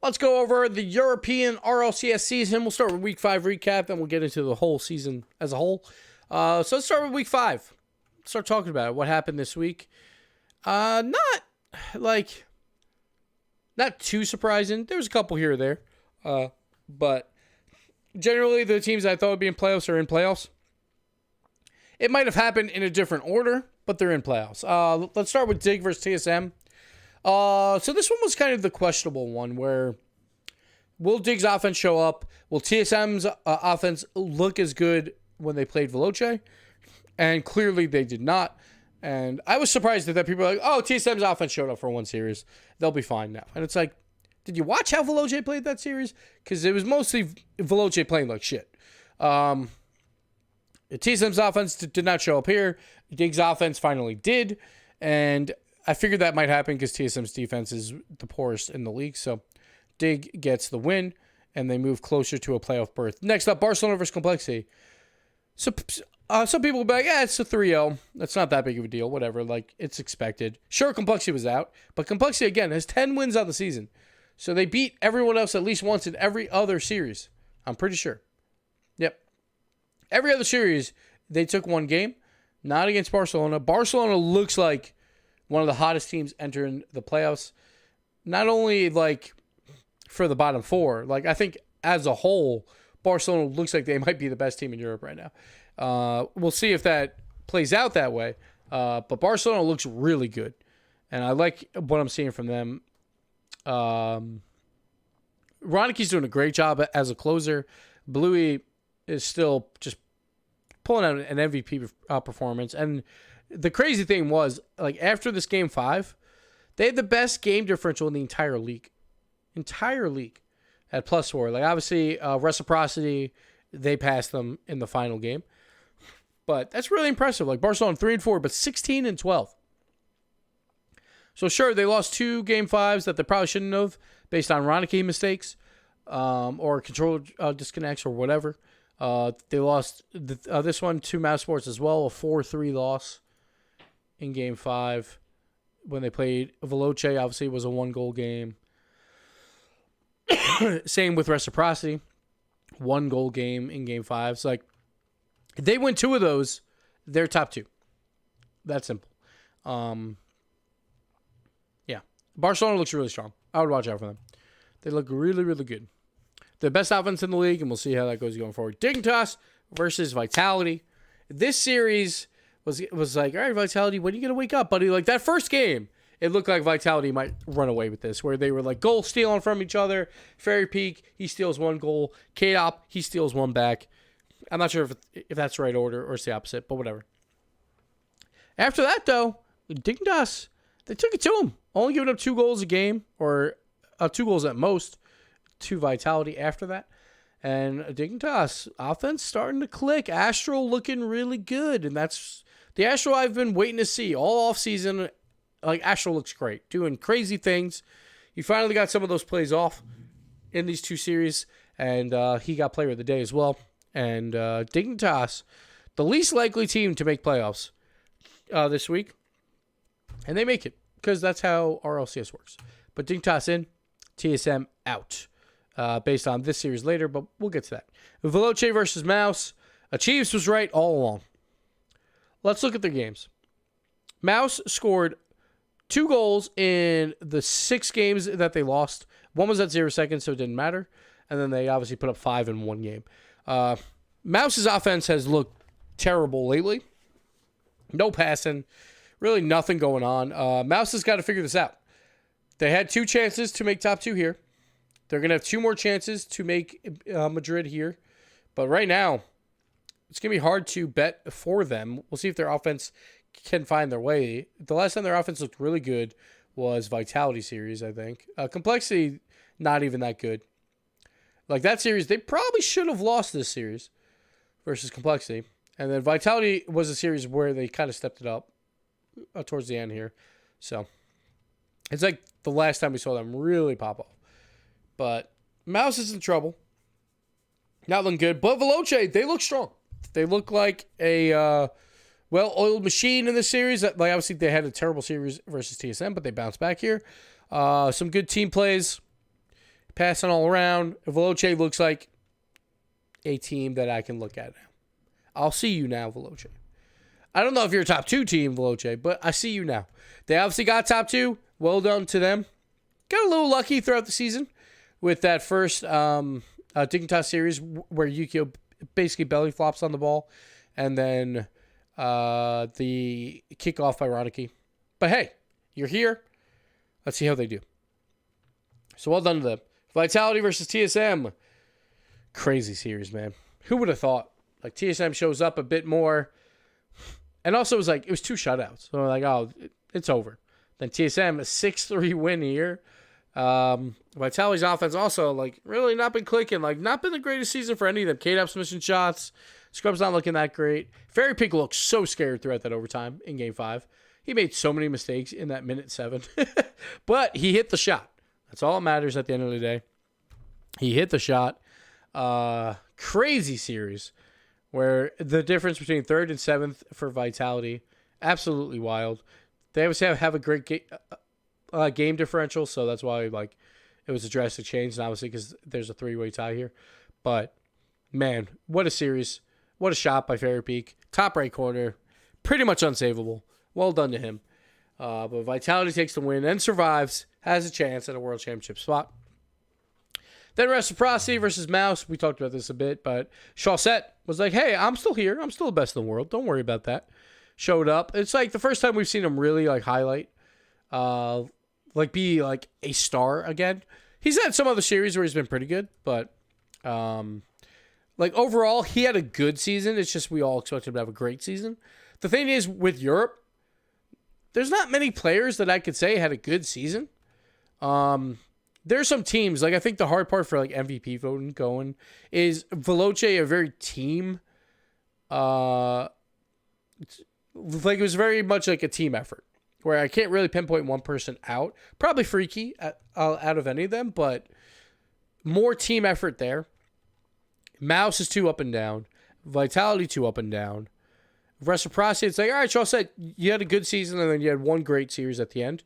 Let's go over the European RLCS season. We'll start with Week 5 recap, then we'll get into the whole season as a whole. So let's start with Week 5. Start talking about it. What happened this week? Not too surprising. There was a couple here or there. But generally, the teams I thought would be in playoffs are in playoffs. It might have happened in a different order, but they're in playoffs. Let's start with Dig versus TSM. So this one was kind of the questionable one where will Dig's offense show up? Will TSM's offense look as good when they played Veloce? And clearly they did not. And I was surprised that people were like, oh, TSM's offense showed up for one series. They'll be fine now. And it's like, did you watch how Veloce played that series? Because it was mostly Veloce playing like shit. TSM's offense did not show up here. Dig's offense finally did. And I figured that might happen because TSM's defense is the poorest in the league. So Dig gets the win, and they move closer to a playoff berth. Next up, Barcelona versus Complexity. So some people will be like, yeah, it's a 3-0. That's not that big of a deal. Whatever. Like, it's expected. Sure, Complexity was out. But Complexity, again, has 10 wins on the season. So they beat everyone else at least once in every other series. I'm pretty sure. Yep. Every other series, they took one game. Not against Barcelona. Barcelona looks like one of the hottest teams entering the playoffs. Not only like for the bottom four, like I think as a whole, Barcelona looks like they might be the best team in Europe right now. We'll see if that plays out that way. But Barcelona looks really good. And I like what I'm seeing from them. Roniki's doing a great job as a closer. Bluey is still just pulling out an MVP performance. And the crazy thing was, like, after this game 5, they had the best game differential in the entire league. Entire league at +4. Like, obviously, Reciprocity, they passed them in the final game. But that's really impressive. Like, Barcelona 3-4, but 16-12. So, sure, they lost 2 game 5s that they probably shouldn't have based on Roniki mistakes or control disconnects or whatever. They lost this one to Mouse Sports as well, a 4-3 loss in game 5 when they played Veloce. Obviously, it was a 1-goal game. Same with Reciprocity, 1-goal game in game 5. So, like, if they win 2 of those, they're top 2. That's simple. Yeah, Barcelona looks really strong. I would watch out for them. They look really, really good. The best offense in the league, and we'll see how that goes going forward. Dignitas versus Vitality. This series was like, all right, Vitality, when are you going to wake up, buddy? Like, that first game, it looked like Vitality might run away with this, where they were, like, goal stealing from each other. Fairy Peak, he steals 1 goal. K-Op, he steals 1 back. I'm not sure if that's the right order or it's the opposite, but whatever. After that, though, Dignitas, they took it to him. Only giving up 2 goals a game, or 2 goals at most, to Vitality after that. And Dignitas, offense starting to click. Astral looking really good. And that's the Astral I've been waiting to see all offseason. Like, Astral looks great. Doing crazy things. He finally got some of those plays off in these 2 series. And he got player of the day as well. And Dignitas, the least likely team to make playoffs this week. And they make it. Because that's how RLCS works. But Dignitas in, TSM out. Based on this series later, but we'll get to that. Veloce versus Mouse. Chiefs was right all along. Let's look at their games. Mouse scored 2 goals in the 6 games that they lost. 1 was at 0 seconds, so it didn't matter. And then they obviously put up 5 in 1 game. Mouse's offense has looked terrible lately. No passing. Really nothing going on. Mouse has got to figure this out. They had 2 chances to make top 2 here. They're going to have 2 more chances to make Madrid here. But right now, it's going to be hard to bet for them. We'll see if their offense can find their way. The last time their offense looked really good was Vitality series, I think. Complexity, not even that good. Like, that series, they probably should have lost this series versus Complexity. And then Vitality was a series where they kind of stepped it up towards the end here. So, it's like the last time we saw them really pop off. But Mouse is in trouble. Not looking good. But Veloce, they look strong. They look like a well-oiled machine in this series. Like, obviously, they had a terrible series versus TSM, but they bounced back here. Some good team plays. passing all around. Veloce looks like a team that I can look at now. I'll see you now, Veloce. I don't know if you're a top 2 team, Veloce, but I see you now. They obviously got top 2. Well done to them. Got a little lucky throughout the season with that first Dignitas series where Yukio basically belly flops on the ball, and then the kickoff by Ronicky. But hey, you're here. Let's see how they do. So well done to them. Vitality versus TSM. Crazy series, man. Who would have thought? Like, TSM shows up a bit more. And also, it was 2 shutouts. So, like, oh, it's over. Then TSM, a 6-3 win here. Vitality's offense also, like, really not been clicking. Like, not been the greatest season for any of them. K-Dub's missing shots. Scrub's not looking that great. Fairy Peak looked so scared throughout that overtime in Game 5. He made so many mistakes in that minute 7. But he hit the shot. That's all that matters at the end of the day. He hit the shot. Crazy series where the difference between 3rd and 7th for Vitality, absolutely wild. They obviously have a great game differential, so that's why like it was a drastic change, and obviously because there's a 3-way tie here. But, man, what a series. What a shot by Fairy Peak. Top right corner. Pretty much unsavable. Well done to him. But Vitality takes the win and survives, has a chance at a World Championship spot. Then Reciprocity versus Mouse. We talked about this a bit, but Chaussette was like, hey, I'm still here. I'm still the best in the world. Don't worry about that. Showed up. It's like the first time we've seen him really like highlight, like be like a star again. He's had some other series where he's been pretty good, but like overall, he had a good season. It's just we all expected him to have a great season. The thing is, with Europe, there's not many players that I could say had a good season. There's some teams, like I think the hard part for like MVP voting going is Veloce a very team, like it was very much like a team effort where I can't really pinpoint one person out. Probably Freaky out of any of them, but more team effort there. Mouse is 2 up and down. Vitality 2 up and down. Reciprocity, it's like, all right, Charles said you had a good season and then you had one great series at the end.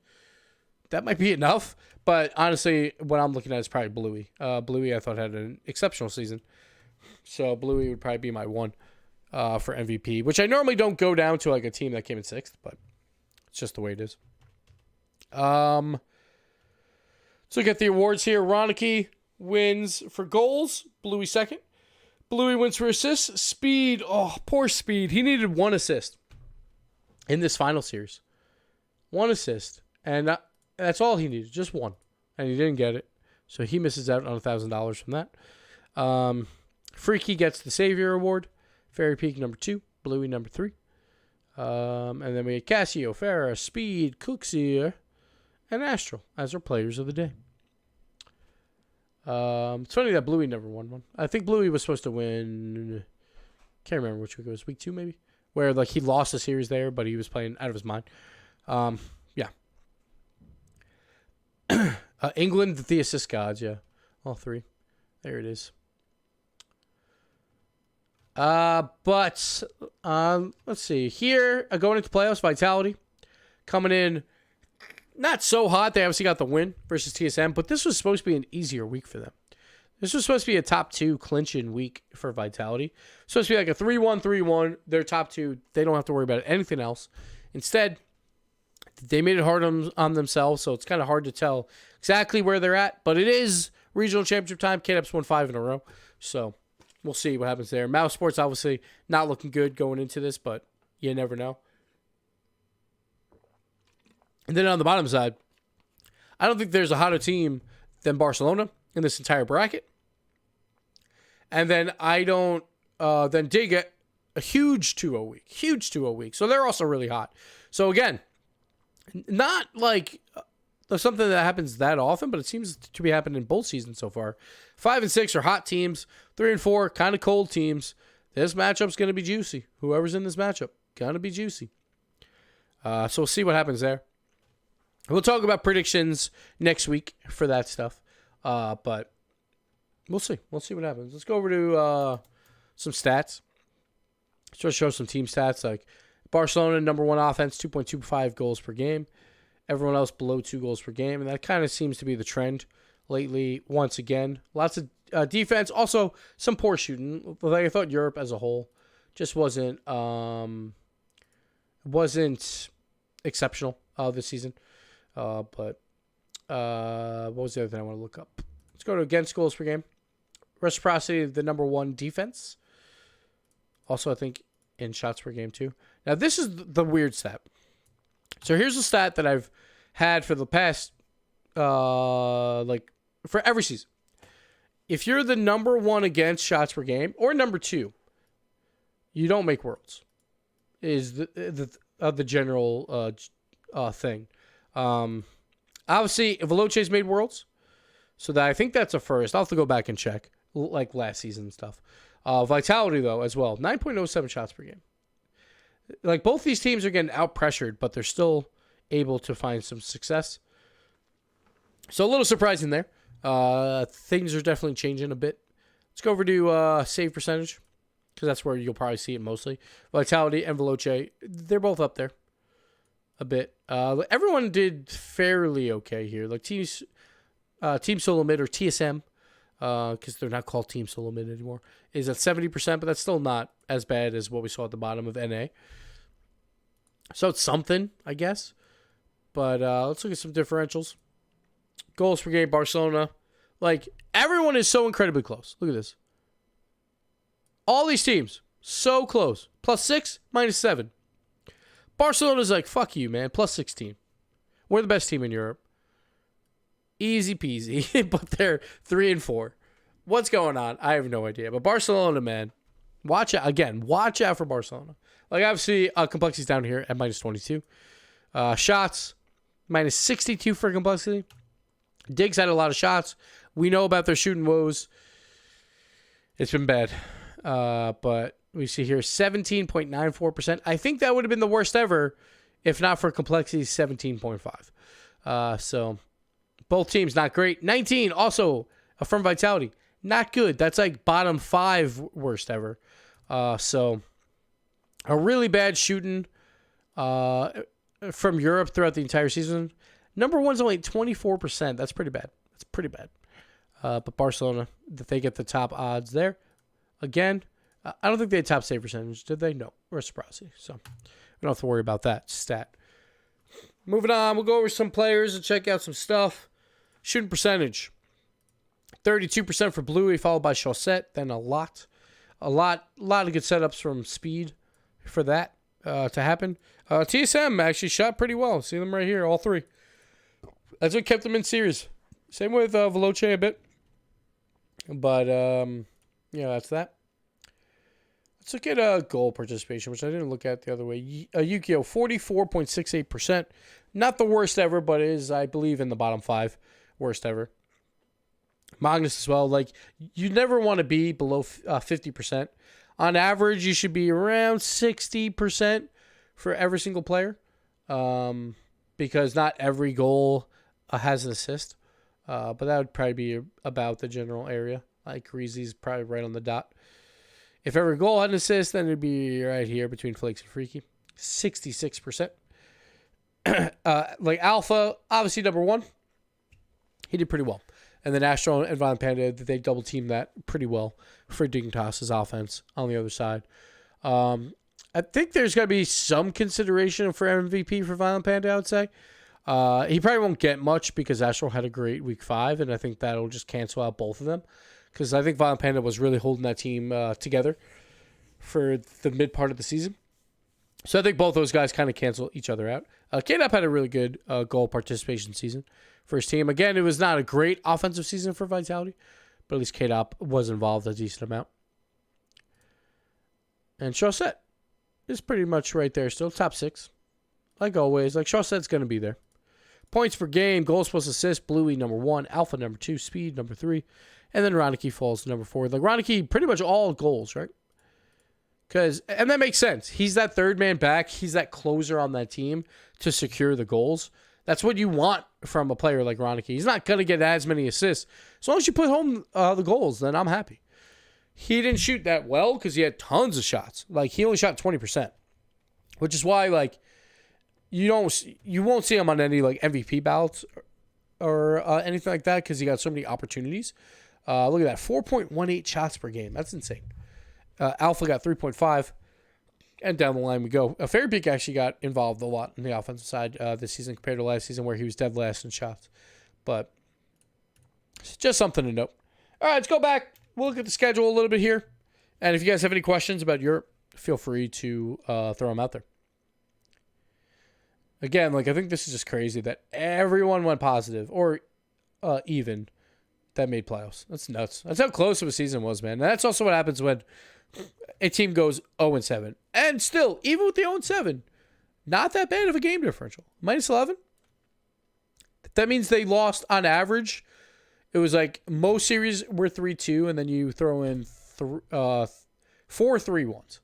That might be enough. But honestly, what I'm looking at is probably Bluey. Bluey, I thought, had an exceptional season. So Bluey would probably be my one for MVP, which I normally don't go down to like a team that came in 6th, but it's just the way it is. Let's look at the awards here. Ronicky wins for goals. Bluey 2nd. Bluey wins for assists. Speed. Oh, poor Speed. He needed 1 assist in this final series. 1 assist. And that's all he needed, just 1. And he didn't get it. So he misses out on $1,000 from that. Freaky gets the Savior Award. Fairy Peak number 2. Bluey number 3. And then we get Cassio, Farah, Speed, Cooksier, and Astral as our players of the day. It's funny that Bluey never won one. I think Bluey was supposed to win. Can't remember which week it was. Week 2 maybe? Where like he lost the series there, but he was playing out of his mind. Yeah. England, the assist gods, yeah. All 3. There it is. But let's see. Here, going into playoffs, Vitality coming in not so hot. They obviously got the win versus TSM, but this was supposed to be an easier week for them. This was supposed to be a top 2 clinching week for Vitality. It's supposed to be like a 3-1, 3-1. They're top 2. They don't have to worry about anything else. Instead, they made it hard on themselves, so it's kind of hard to tell exactly where they're at. But it is regional championship time. K-Dub's won 5 in a row. So we'll see what happens there. Mouse Sports obviously not looking good going into this, but you never know. And then on the bottom side, I don't think there's a hotter team than Barcelona in this entire bracket. And then I don't then dig a huge 2-0 week. Huge 2-0 week. So they're also really hot. So again, not like something that happens that often, but it seems to be happening in both seasons so far. 5 and 6 are hot teams. 3 and 4, kind of cold teams. This matchup's going to be juicy. Whoever's in this matchup, going to be juicy. So we'll see what happens there. We'll talk about predictions next week for that stuff. But we'll see. We'll see what happens. Let's go over to some stats. Let's show some team stats. Like Barcelona, number 1 offense, 2.25 goals per game. Everyone else below 2 goals per game. And that kind of seems to be the trend lately. Once again, lots of defense. Also, some poor shooting. Like I thought Europe as a whole just wasn't exceptional this season. But what was the other thing I want to look up? Let's go to against goals per game. Reciprocity, the number one defense. Also, I think in shots per game too. Now, this is the weird stat. So here's a stat that I've had for the past, for every season. If you're the number one against shots per game or number two, you don't make Worlds. Is the general thing. Obviously, Rlcs made Worlds, so that I think that's a first. I'll have to go back and check, like last season and stuff. Vitality, though, as well. 9.07 shots per game. Like, both these teams are getting out-pressured, but they're still able to find some success. So, a little surprising there. Things are definitely changing a bit. Let's go over to save percentage, because that's where you'll probably see it mostly. Vitality and Rlcs, they're both up there a bit. Everyone did fairly okay here. Like, Team Solo Mid, or TSM, because they're not called Team Solo Mid anymore, is at 70%, but that's still not as bad as what we saw at the bottom of NA. So it's something, I guess. But let's look at some differentials. Goals per game, Barcelona. Like, everyone is so incredibly close. Look at this. All these teams, so close. +6, -7. Barcelona's like, fuck you, man. +16. We're the best team in Europe. Easy peasy, but they're 3 and 4. What's going on? I have no idea. But Barcelona, man, watch out. Again, watch out for Barcelona. Like, obviously, complexity's down here at -22. Shots, -62 for complexity. Diggs had a lot of shots. We know about their shooting woes. It's been bad. But we see here 17.94%. I think that would have been the worst ever if not for complexity 17.5. So both teams not great. 19 also from Vitality. Not good. That's like bottom 5 worst ever. So a really bad shooting from Europe throughout the entire season. Number one's only 24%. That's pretty bad. That's pretty bad. But Barcelona, they get the top odds there. Again, I don't think they had top save percentage, did they? No, reciprocity. So we don't have to worry about that stat. Moving on, we'll go over some players and check out some stuff. Shooting percentage. 32% for Bluey, followed by Chaussette, then a lot of good setups from Speed for that to happen. TSM actually shot pretty well. See them right here, all 3. That's what kept them in series. Same with Rlcs a bit. But, that's that. Let's look at goal participation, which I didn't look at the other way. Yukio, 44.68%. Not the worst ever, but it is, I believe, in the bottom 5 worst ever. Magnus as well. Like, you never want to be below 50%. On average, you should be around 60% for every single player, because not every goal has an assist. But that would probably be about the general area. Like, Reezy's probably right on the dot. If every goal had an assist, then it'd be right here between Flakes and Freaky. 66%. Like, Alpha, obviously number 1. He did pretty well. And then Astro and Violent Panda, they double teamed that pretty well for Dignitas's offense on the other side. I think there's got to be some consideration for MVP for Violent Panda, I would say. He probably won't get much because Astro had a great week 5, and I think that'll just cancel out both of them. Because I think Violent Panda was really holding that team together for the mid part of the season. So I think both those guys kind of cancel each other out. K-Dop had a really good goal participation season for his team. Again, it was not a great offensive season for Vitality, but at least K-Dop was involved a decent amount. And Chaussette is pretty much right there still, top 6. Like always, like Chaussette's going to be there. Points per game, goals plus assists, Bluey number 1, Alpha number 2, Speed number 3, and then Ronicky falls to number 4. Like, Ronicky, pretty much all goals, right? And that makes sense. He's that third man back. He's that closer on that team to secure the goals. That's what you want from a player like Ronicky. He's not going to get as many assists. As long as you put home the goals, then I'm happy. He didn't shoot that well because he had tons of shots. Like, he only shot 20%, which is why, like, you won't see him on any, like, MVP ballots or anything like that because he got so many opportunities. Look at that, 4.18 shots per game. That's insane. Alpha got 3.5, and down the line we go. Fairpeak actually got involved a lot in the offensive side this season compared to last season where he was dead last in shots. But it's just something to note. All right, let's go back. We'll look at the schedule a little bit here. And if you guys have any questions about Europe, feel free to throw them out there. Again, I think this is just crazy that everyone went positive or even that made playoffs. That's nuts. That's how close of a season was, man. And that's also what happens when a team goes 0-7. And still, even with the 0-7, not that bad of a game differential. -11. That means they lost on average. It was most series were 3-2, and then you throw in 4 3-1s.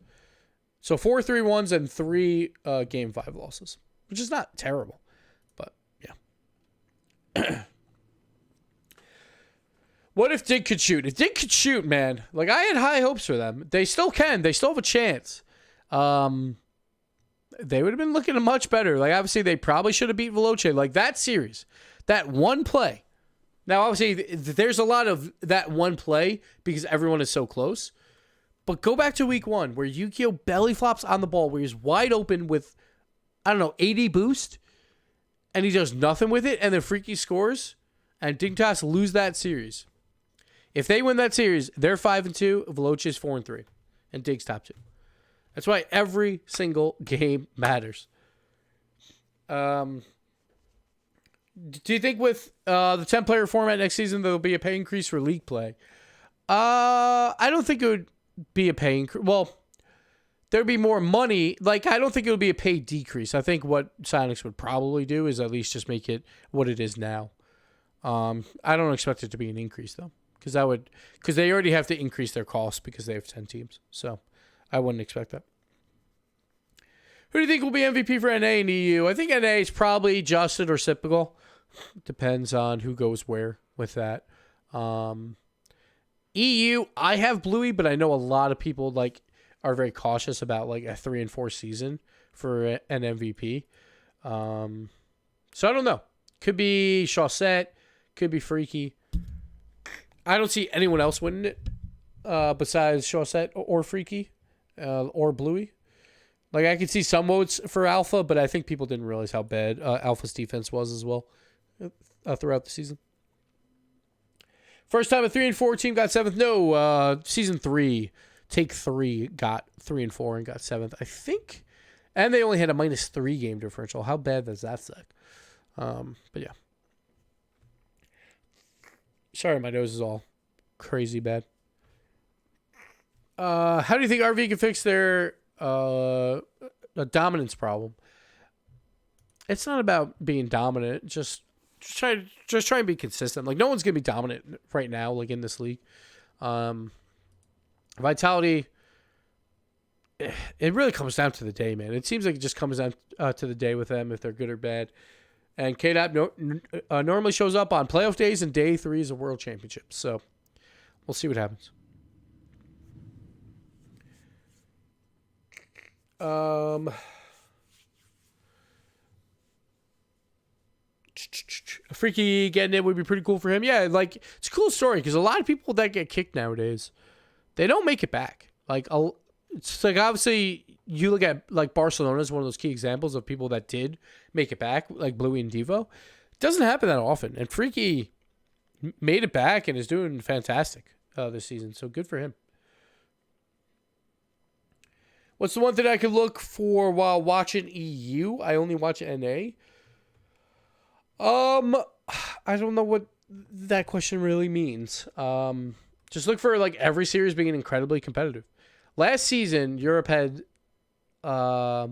So 4 3-1s and 3 game 5 losses, which is not terrible. But, yeah. What if Dig could shoot? If Dig could shoot, man, I had high hopes for them. They still can. They still have a chance. They would have been looking much better. Obviously, they probably should have beat Veloce. That series, that one play. Now, obviously, there's a lot of that one play because everyone is so close. But go back to week 1 where Yukio belly flops on the ball where he's wide open with, 80 boost. And he does nothing with it. And then Freaky scores. And Dignitas lose that series. If they win that series, they're 5-2. Veloce is 4-3. And Dig's top 2. That's why every single game matters. Do you think with the 10-player format next season, there will be a pay increase for league play? I don't think it would be a pay increase. Well, there'd be more money. I don't think it would be a pay decrease. I think what Sonics would probably do is at least just make it what it is now. I don't expect it to be an increase, though. Because they already have to increase their costs because they have 10 teams. So I wouldn't expect that. Who do you think will be MVP for NA and EU? I think NA is probably Justin or Sipical. Depends on who goes where with that. EU, I have Bluey, but I know a lot of people are very cautious about a 3 and 4 season for an MVP. So I don't know. Could be Chaussette, could be Freaky. I don't see anyone else winning it besides Chaussette or Freaky or Bluey. I could see some votes for Alpha, but I think people didn't realize how bad Alpha's defense was as well throughout the season. First time a 3 and 4 team got 7th. No, season 3, take 3 got 3 and 4 and got 7th, I think. And they only had a -3 game differential. How bad does that suck? But yeah. Sorry, my nose is all crazy bad. How do you think RV can fix their dominance problem? It's not about being dominant. Just try and be consistent. No one's gonna be dominant right now, in this league. Vitality. It really comes down to the day, man. It seems like it just comes down to the day with them if they're good or bad. And KDAP normally shows up on playoff days and day 3s of World Championships. So we'll see what happens. Freaky getting it would be pretty cool for him. Yeah, it's a cool story because a lot of people that get kicked nowadays, they don't make it back. It's obviously you look at Barcelona is one of those key examples of people that did make it back, Bluey and Devo. It doesn't happen that often, and Freaky made it back and is doing fantastic this season. So good for him. What's the one thing I could look for while watching EU? I only watch NA. I don't know what that question really means. Just look for every series being incredibly competitive. Last season, Europe had, I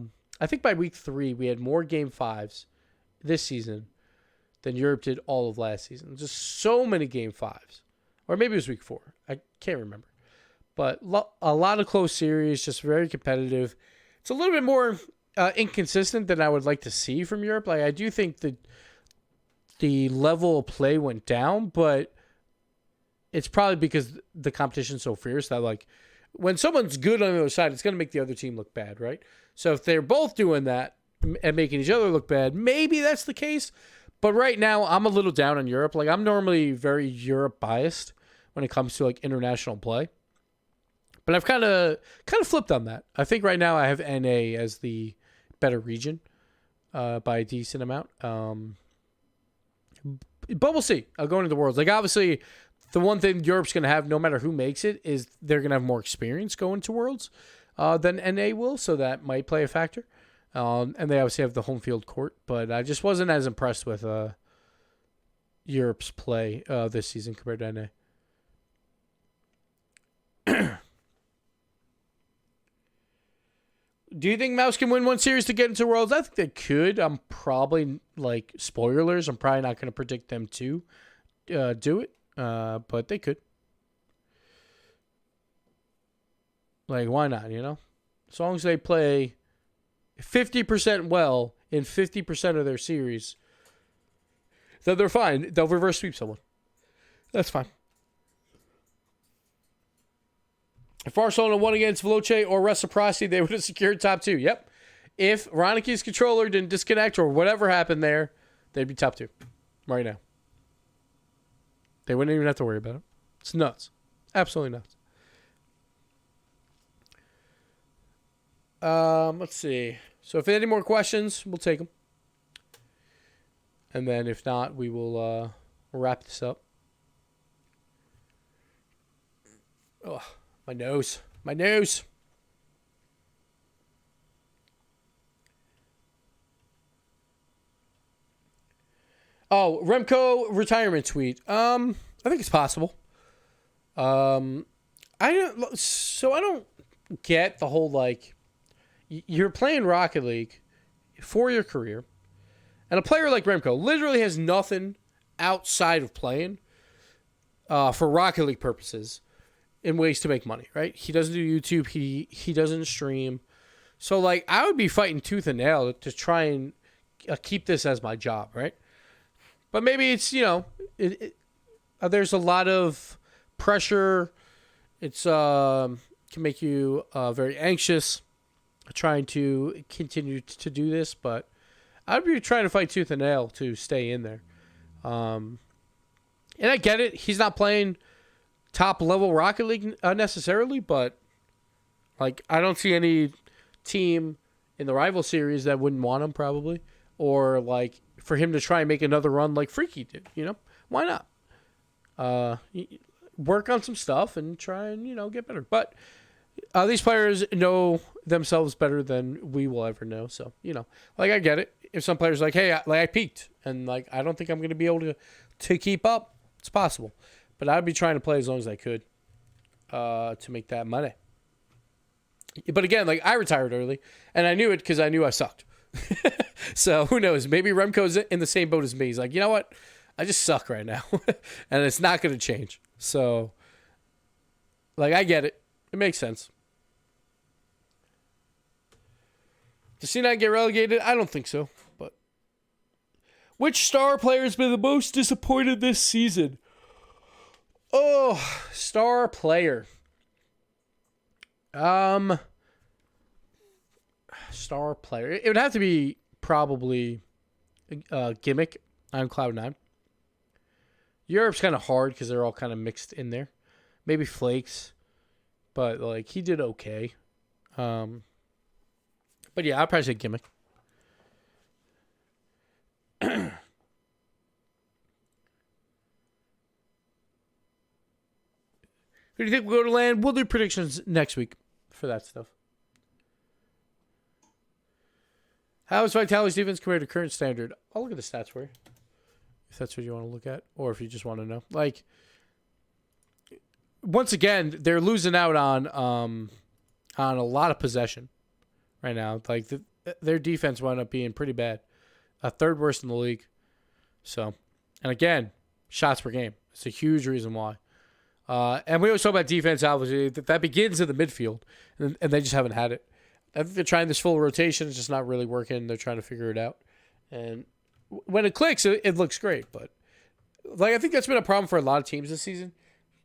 think by week 3, we had more game 5s this season than Europe did all of last season. Just so many game 5s. Or maybe it was week 4. I can't remember. But a lot of close series, just very competitive. It's a little bit more inconsistent than I would like to see from Europe. I do think that the level of play went down, but it's probably because the competition's so fierce that when someone's good on the other side, it's going to make the other team look bad, right? So if they're both doing that and making each other look bad, maybe that's the case. But right now, I'm a little down on Europe. Like, I'm normally very Europe biased when it comes to like international play. But I've kind of flipped on that. I think right now I have NA as the better region by a decent amount. But we'll see. I'll go into the Worlds. Like, obviously, the one thing Europe's going to have, no matter who makes it, is they're going to have more experience going to Worlds than NA will, so that might play a factor. And they obviously have the home field court, but I just wasn't as impressed with Europe's play this season compared to NA. Do you think Mouse can win one series to get into Worlds? I think they could. I'm probably, like, spoilers. I'm probably not going to predict them to do it, but they could. Like, why not, you know? As long as they play 50% well in 50% of their series, then they're fine. They'll reverse sweep someone. That's fine. If Barcelona won against Veloce or Reciprocity, they would have secured top 2. Yep. If Roniki's controller didn't disconnect or whatever happened there, they'd be top 2 right now. They wouldn't even have to worry about it. It's nuts. Absolutely nuts. Let's see. So if any more questions, we'll take them. And then if not, we will wrap this up. Oh. My nose. My nose. Oh, Remco retirement tweet. I think it's possible. I don't get the whole, like, you're playing Rocket League for your career, and a player like Remco literally has nothing outside of playing for Rocket League purposes in ways to make money, right? He doesn't do YouTube. He doesn't stream. So, like, I would be fighting tooth and nail to try and keep this as my job, right? But maybe it's, you know, there's a lot of pressure. It's can make you very anxious trying to continue to do this. But I'd be trying to fight tooth and nail to stay in there. And I get it. He's not playing top level Rocket League necessarily, but like I don't see any team in the rival series that wouldn't want him probably, or like for him to try and make another run like Freaky did. You know, why not? Work on some stuff and try and, you know, get better. But these players know themselves better than we will ever know. So, you know, like I get it. If some players like, hey, I peaked and like I don't think I'm going to be able to keep up, it's possible. But I'd be trying to play as long as I could to make that money. But again, like I retired early, and I knew it because I knew I sucked. So who knows? Maybe Remco's in the same boat as me. He's like, you know what? I just suck right now, and it's not going to change. So, like, I get it. It makes sense. Does C9 get relegated? I don't think so. But which star player has been the most disappointed this season? Oh, star player. Star player. It would have to be probably Gimmick on Cloud9. Europe's kind of hard because they're all kind of mixed in there. Maybe Flakes, but like he did okay. But yeah, I'd probably say Gimmick. Who do you think will go to land? We'll do predictions next week for that stuff. How is Vitality's defense compared to current standard? I'll look at the stats for you, if that's what you want to look at, or if you just want to know. Like, once again, they're losing out on a lot of possession right now. Like their defense wound up being pretty bad, third worst in the league. So, and again, shots per game. It's a huge reason why. And we always talk about defense, obviously. That begins in the midfield, and they just haven't had it. I think they're trying this full rotation. It's just not really working. They're trying to figure it out. And when it clicks, it looks great. But like I think that's been a problem for a lot of teams this season.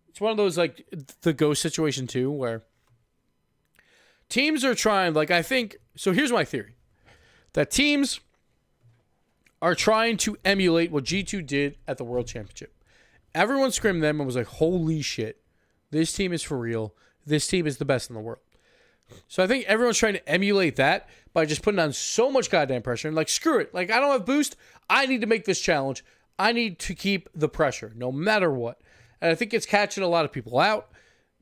It's one of those, like, the ghost situation, too, where teams are trying, like, I think... So here's my theory. That teams are trying to emulate what G2 did at the World Championship. Everyone screamed them and was like, holy shit, this team is for real. This team is the best in the world. So I think everyone's trying to emulate that by just putting on so much goddamn pressure. And like, screw it. Like, I don't have boost. I need to make this challenge. I need to keep the pressure no matter what. And I think it's catching a lot of people out,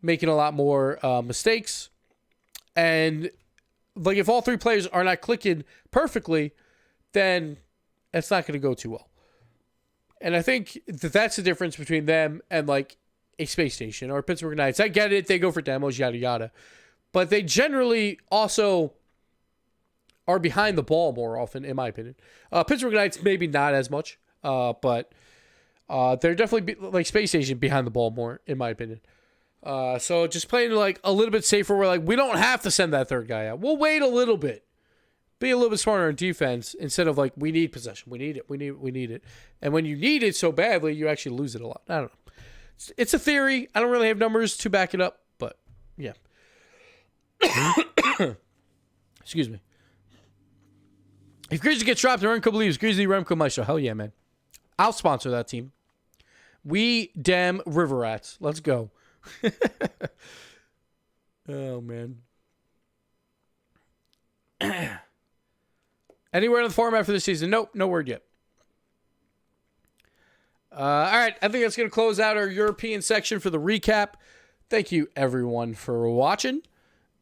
making a lot more mistakes. And like, if all three players are not clicking perfectly, then it's not going to go too well. And I think that that's the difference between them and like a Space Station or Pittsburgh Knights. I get it. They go for demos, yada, yada. But they generally also are behind the ball more often, in my opinion. Pittsburgh Knights, maybe not as much. But they're definitely like Space Station behind the ball more, in my opinion. So just playing like a little bit safer. We're like, we don't have to send that third guy out. We'll wait a little bit. Be a little bit smarter in defense instead of like, we need possession. We need it. We need it. And when you need it so badly, you actually lose it a lot. I don't know. It's a theory. I don't really have numbers to back it up, but yeah. Excuse me. If Grizzly gets dropped, Remco believes Grizzly Remco Maestro. Hell yeah, man. I'll sponsor that team. We damn River Rats. Let's go. Oh, man. Anywhere in the format for this season? Nope, no word yet. All right, I think that's going to close out our European section for the recap. Thank you, everyone, for watching.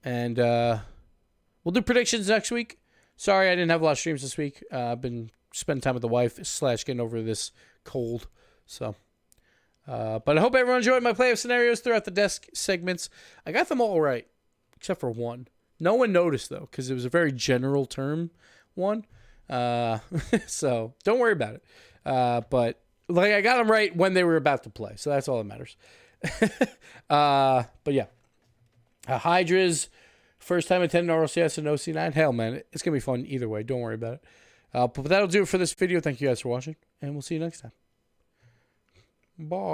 And we'll do predictions next week. Sorry I didn't have a lot of streams this week. I've been spending time with the wife / getting over this cold. So, but I hope everyone enjoyed my playoff scenarios throughout the desk segments. I got them all right, except for one. No one noticed, though, because it was a very general term one. So don't worry about it. But like, I got them right when they were about to play. So that's all that matters. But yeah. Hydra's first time attending Rlcs and OC9. Hell, man, it's going to be fun either way. Don't worry about it. But that'll do it for this video. Thank you guys for watching, and we'll see you next time. Bye.